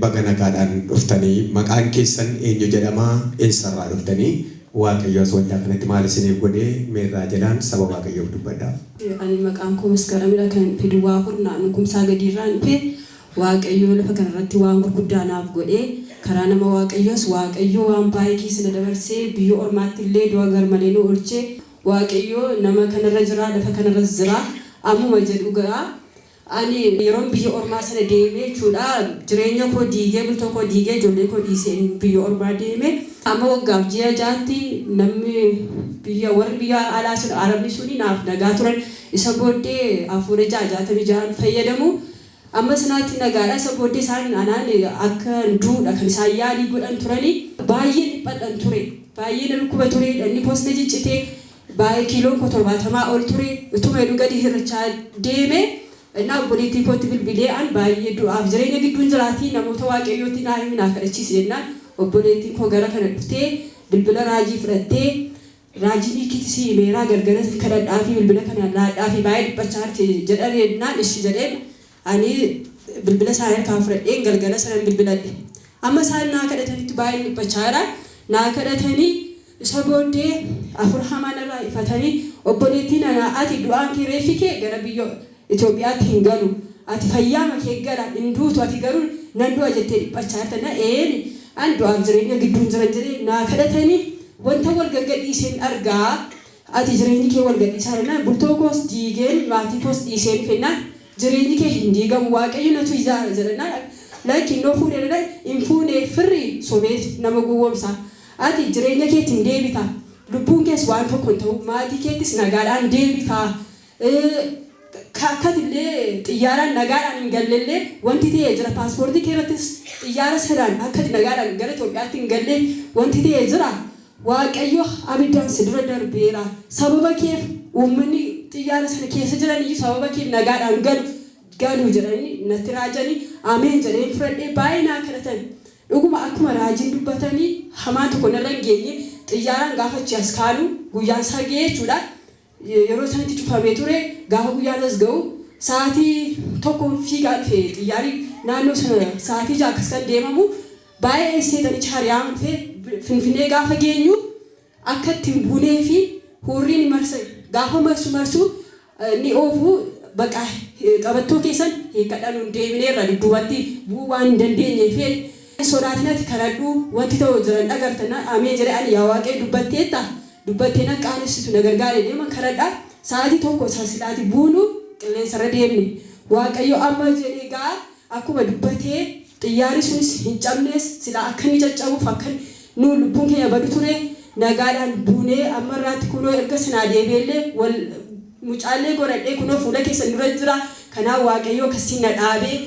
Bagana kadaan dhuftanii maqaan keessan eenyu jedhama eessarraa dhuftanii waaqayyo sooddaa kanatti maal isiniif godhee meerraa jedhaan saba waaqayyoof dubbadhaa. Ani maqaan koo Maskaramidha kan Dhugaa kurnaan kumsaa gadiirraan dhufe waaqayyo lafa kanarratti waan gurguddaa naaf godhee karaa nama waaqayyoos waaqayyo waan baay'ee keessa dabarsee biyya ormaatti illee du'a garmalee nu oolchee waaqayyo nama kanarra jira lafa kanarras jira ammuma jedhu ga'a. Ani yeroon biyya ormaa sana deemee jechuudha jireenya koo diigee bultoo koo diigee ijoollee koo dhiisee biyya ormaa deemee amma waggaaf ji'a jaatti namni biyya warri biyya alaa sun arabni suni naaf nagaa turan isa booddee afuura 66 fayyadamu amma sanaatti nagaadha isa booddee isaan anaan akka duudha kan isaan yaalii godhan turanii baay'ee dhiphadhan ture baay'ee dhukkuba ture inni koosna jiccitee baay'ee kiiloon koo 70 ol ture utuma heduu gadi hirrachaa deemee. Na obboleettii kootti bilbilee an baay'ee du'aaf jireenya gidduun jiraatii namoota waaqayyootti naa himi naa kadhachiisi jennaan obboleettiin koo gara kana dhuftee bilbila raajii fudhattee raajii hiikiti si himeeraa gargara kadhadhaa fi bilbila kana laadhaa fi baay'ee dhiphachaa jirti jedhan jennaan ishi jedheen ani bilbila isaa harkaa fudhadheen galgala sanan bilbiladhe amma isaan naa kadhatanitti baay'ee dhiphachaa jira naa kadhatanii isa booddee afur hamaan irraa ifatanii obboleettiin anaa ati du'aan kee reeffi kee gara biyya Itoophiyaatti hin galu ati fayyaama kee gara induutu ati garuu nan du'a jettee dhiphachaa jirtana an du'aaf jireenya gidduun jiran jedhee naa kadhatanii wanta wal gaggadhiiseen argaa ati jireenyi kee wal gadhiisaa jennaan bultoo koos diigeen maatii koos dhiiseen fennaan jireenyi kee hin diigamu waaqayyo natu ijaara jedhannaan laakiin noo fuudhee hin fuunee firri sobee nama gowwoomsa ati jireenya keetti hin deebita lubbuun kees waan tokko hin ta'u maatii keettis nagaadhaan deebita Kakkatillee xiyyaaraan nagaadhaan hin galleellee wanti ta'ee jira paaspoortii keerrattis xiyyaara sanaan akkati nagaadhaan gara Itoophiyaatti hin gallee wanti ta'ee jira waaqayyo abiddaan si dura darbeera sababa keef uummanni xiyyaara sana keessa jiranii sababa keef nagaadhaan galu jedhanii natti raajanii ameen jedheen fudhadhee baay'ee naa kadhatan dhuguma akkuma raajiin dubbatanii hamaa tokko narra hin geenye xiyyaaraan gaafachi as kaanu guyyaan isaa ga'ee jechuudha. Yeroo sanatti cufamee ture gaafa guyyaan as ga'u sa'aatii tokko fiigaa dhufe xiyyaarri naannoo sana sa'aatii 6 akkas kan deemamu baay'ee seetanichi hariyaan dhufe finfinnee gaafa geenyu akka ittiin buunee fi hurriin marsa gaafa marsu ni oofu baqa qabattoo keessan hiikkadhaan hin deebineerra dudduubatti bu'uu waan hin dandeenyeef sodaatinatti kadhadhu wanti ta'u jiran dhagartana amee jedhe ani yaa waaqayyo dubbatteetta. Dubbattee na qaanessitu na gargaaree deema kadhadhaa sa'aatii tokko saasilaati buunu qilleensarra deemne waaqayyo amma jedhee gaa akkuma dubbatee xiyyaarri sunis hin cabnees silaa akka inni caccabuuf akka nu lubbuun keenya badu ture nagaadhaan buunee amma irraatti kunoo erga sanaa deebi'ellee wal mucaallee godhadhee kunoo fuula keessan dura jira kanaaf waaqayyo akkasiin na dhaabee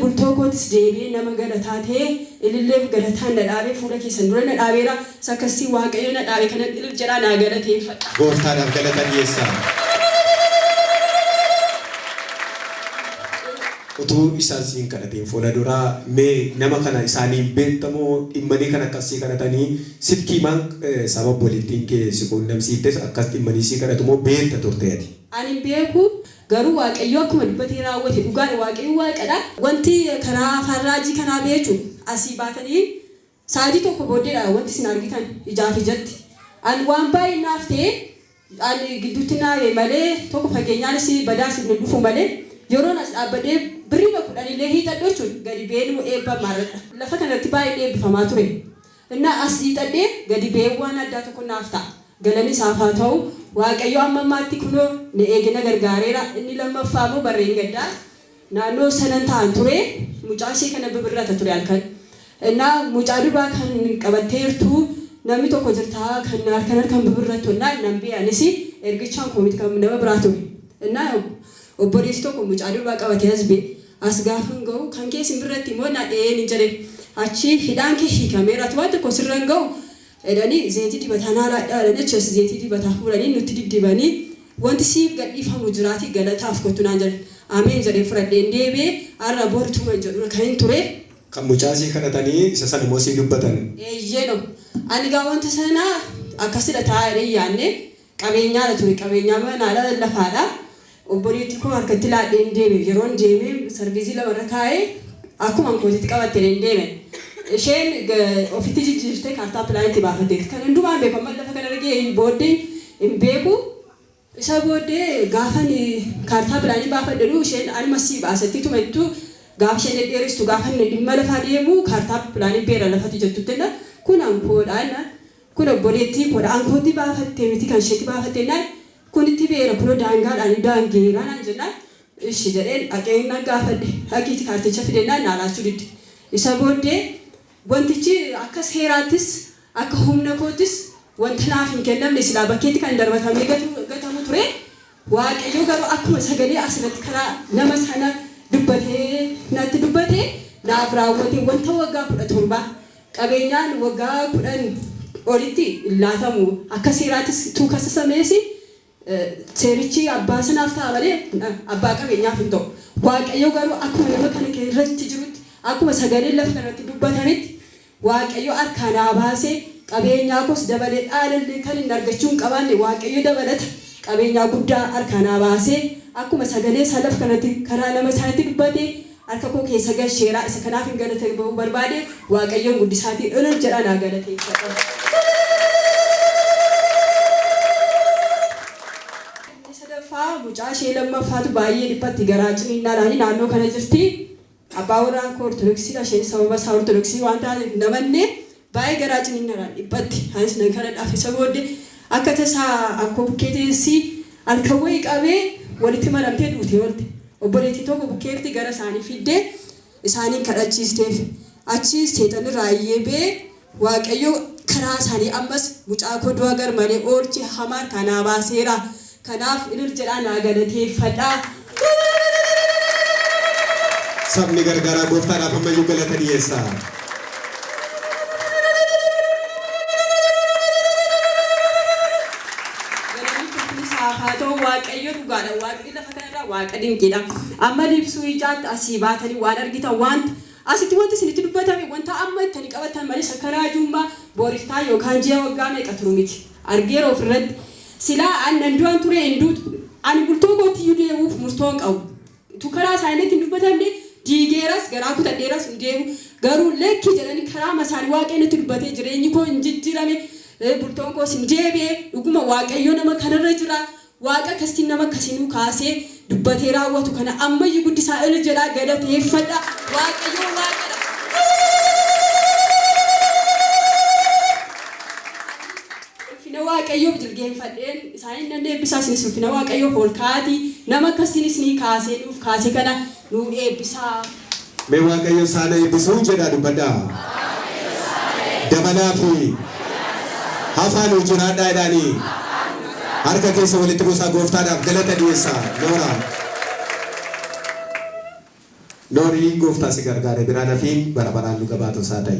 bultoo kootis deebi'ee nama galataa ta'ee ilillee galataan na dhaabee fuula keessan dura na dhaabeera sakkasii waaqayyo na dhaabe kana ilil jedhaa naa galateeffadha. Gooftaadhaaf galata dhiyeessaa. Utuu isaan siin kadhateen fuula duraa mee nama kana isaanii beektamoo dhimmanii kan akkasii kadhatanii sifkiimaan sababa walittiin kee si quunnamsiiftes akkas dhimmanii si kadhatumoo beekta turteeti. Ani beeku garuu waaqayyo akkuma dubbatee raawwate dhugaan waaqayyo waaqadha. Wanti karaa afaan raajii kanaa beeku asii baatanii sa'aatii tokko booddeedha wanti isin argitan ijaaf ijatti. Ani waan baay'ee naaf ta'e ani gidduutti naawee malee tokko fageenyaanis badaa isin dhufu malee yeroon as dhaabbadhee birrii 10 illee hiixadhu jechuun gadi beenu eebba maarradha. Lafa kanatti baay'ee eebbifamaa ture. Innaa as hiixadhee gadi beenu waan addaa tokko naaf ta'a. Galanii isaaf haa ta'u waaqayyo amma ammaatti kunoo na eegina gargaareera inni lammaffaa immoo barreen gaddaa naannoo sanan ta'an ture mucaa ishee kana bibirrata ture halkan innaa mucaa durbaa kan qabatteertu namni tokko jirtaa kan harkan bibirrattu innaa nan bee'anis ergichaan koomiti kan nama biraa ture innaa obboleessi tokko mucaa durbaa qabatee as gaafan ga'u kan keessi birratti immoo na dheen jedhe achi hidhaan kee hiikameera waan tokko sirran ga'u edanii zeetii dibataa naalaadhaa jechuun zeetii dibataa fuudhanii nutti dibdibanii wanti siif gadhiifamu jiraati galataaf kottu naan jedhe ameen jedhee fudhadheen deebi'ee har'a boortuma jedhu kan hin ture. Kan mucaasii kadhatanii isa sana immoo sii dubbatan. Eeyyeno ani gaa wanta sana akkasidha taa'ee yaanne qabeenyaadha ture qabeenyaa manaadha lafaadha obboleettii koo harkatti laadheen deeme yeroon deemee sarviizii lamarra kaa'ee akkuma kootitti qabattee deeme. Isheen ofitti jijjiirtee kaartaa pilaanitti baafatteetti. Kan hundumaan beekamu lafa kana argee booddee hin beeku. Isa booddee gaafa kaartaa pilaanii baafadhu isheen almasii baasatti tumettu gaafa isheen dheeristu gaafa dhimma lafaa deemu kaartaa pilaanii beera lafatti jettutti kun ankoodhaan kun obboleettii koodha ankootti baafattee miti kan isheetti baafattee kun itti beera kun daangaadhaan daangeeraan jennaan ishi jedheen dhaqeen gaafadhe haqiitti kaarticha fidennaan naalaachuu didde. Isa booddee wantichi akka seeraattis akka humna koottis wanta naaf hin kennamne silaa bakkeetti kan darbatamee gatamu ture. Waaqayyo garuu akkuma sagalee asirratti karaa nama sana dubbatee natti dubbatee naaf raawwate wanta waggaa 17 qabeenyaan waggaa 10 olitti laatamu akka seeraattis tuukasameesi seerichi abbaa sanaaf ta'a malee abbaa qabeenyaaf hin ta'u. Waaqayyo garuu akkuma nama kana irratti jirutti akkuma sagalee lafa kanatti dubbatanitti waaqayyo harkaan baasee qabeenyaa kos dabalee dhaalallee kan hin argachuu hin qabaanne waaqayyo dabalata qabeenyaa guddaa harkaan baasee akkuma sagalee salaf kanatti karaa nama isaatti dubbatee harka koo keessa galcheera isa kanaaf hin galatee bahuu barbaade waaqayyoon guddisaatii dholol jedha naa galateeffadha. Sadaffaa mucaa ishee lammaffaatu baay'ee dhiphatti garaa ciniinnaadhaan naannoo kana jirti. Abbaa warraan koo ortodoksiidha isheen sababa isaa ortodoksii waan taateef namanne baay'ee garaa ciniinnaadhaan dhiphatti anis nan kana dhaaf isa booddee akka tasaa akkoo bukkeeteessi halkan wayii qabee walitti maramtee duutee oolte. Obboleettii tokko bukkeetti gara isaanii fiddee isaanii kadhachiisteef achiis seexanni raayyee bee waaqayyo karaa isaanii ammas mucaa koo du'a gar malee oolchi hamaan kanaa baaseera. Kanaaf ilil jedhaa naa galateeffadhaa. Sabni gargaaraa gooftaadhaaf ammayyuu galata dhiyeessa. Haa ta'u waaqayyo dhugaadha. Waaqni lafa kanarraa waaqa dinqiidha. Amma libsuu ijaatti asii baatanii waan argitan wanta asitti wanti isinitti dubbatame wanta amma ittanii qabatan malee karaa jummaa booriftaa yookaan ji'a waggaa meeqa turu miti. Argeera ofirratti silaa aannan du'an ture hin duutu ani bultoo kootiyyuu deemuuf murtoon qabu. Tu karaa isaaniitti hin dubbatamne diigeeras garaa kutadheeras hin deemu garuu lekki jedhanii karaa masaanii waaqayyoon itti dubbatee jireenyi koo hin jijjiirame bultoon koos hin deebi'e dhuguma waaqayyo nama kanarra jira. Waaqa akkasiin nama akkasiinuu kaasee dubbatee raawwatu kana ammayyuu guddisaa ilil jedhaa galateeffadha. Waaqayyo waaqadha. Ulfina waaqayyoof jilgeenfadheen isaanii nan eebbisaa isinis ulfina waaqayyoof ol kaatii nama akkasiinis ni kaasee nuuf kaasee kana nuu eebbisaa. Mee waaqayyo saana eebbisuu jedhaa dubbadhaa. Dabalaa fi hafaan jiraadhaa jedhanii. Harka keessa walitti buusaa gooftaadhaaf galata dhiyeessaa. Noorii gooftaa si gargaare biraan hafiin bara baraan nu gabaatu isaa ta'e.